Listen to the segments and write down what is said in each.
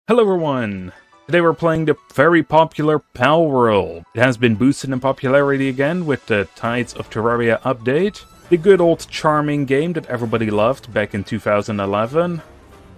Hello everyone! Today we're playing the very popular Palworld. It has been boosted in popularity again with the Tides of Terraria update. The good old charming game that everybody loved back in 2011.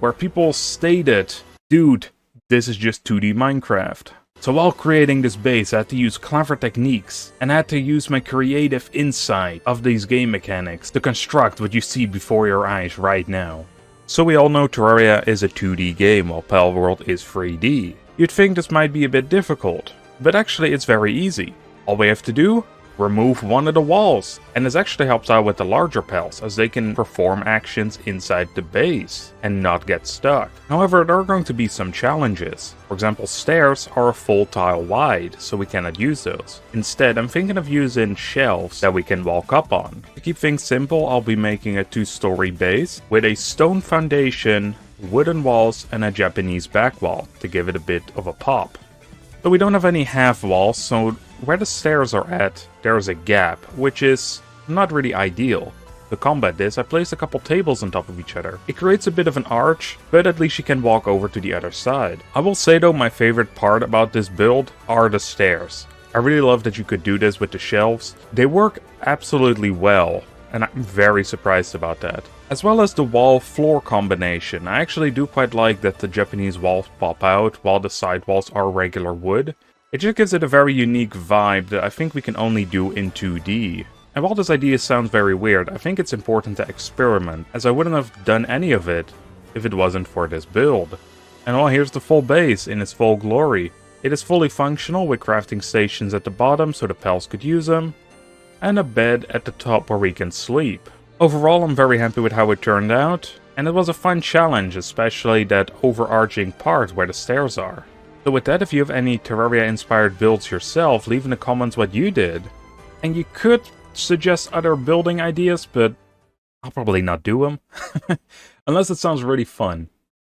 Where people stated, dude, this is just 2D Minecraft. So while creating this base I had to use clever techniques and I had to use my creative insight of these game mechanics to construct what you see before your eyes right now. So we all know Terraria is a 2D game while Palworld is 3D. You'd think this might be a bit difficult, but actually it's very easy. All we have to do? Remove one of the walls. And this actually helps out with the larger pals, as they can perform actions inside the base and not get stuck. However, there are going to be some challenges. For example, stairs are a full tile wide, so we cannot use those. Instead, I'm thinking of using shelves that we can walk up on. To keep things simple, I'll be making a 2-story base with a stone foundation, wooden walls and a Japanese back wall to give it a bit of a pop. But we don't have any half walls, so where the stairs are at, there is a gap, which is not really ideal. To combat this, I placed a couple tables on top of each other. It creates a bit of an arch, but at least you can walk over to the other side. I will say though, my favorite part about this build are the stairs. I really love that you could do this with the shelves. They work absolutely well, and I'm very surprised about that. As well as the wall-floor combination. I actually do quite like that the Japanese walls pop out while the side walls are regular wood. It just gives it a very unique vibe that I think we can only do in 2D. And while this idea sounds very weird, I think it's important to experiment, as I wouldn't have done any of it if it wasn't for this build. And well, here's the full base in its full glory. It is fully functional with crafting stations at the bottom so the pals could use them, and a bed at the top where we can sleep. Overall, I'm very happy with how it turned out, and it was a fun challenge, especially that overarching part where the stairs are. So with that, if you have any Terraria-inspired builds yourself, leave in the comments what you did. And you could suggest other building ideas, but I'll probably not do them. Unless it sounds really fun.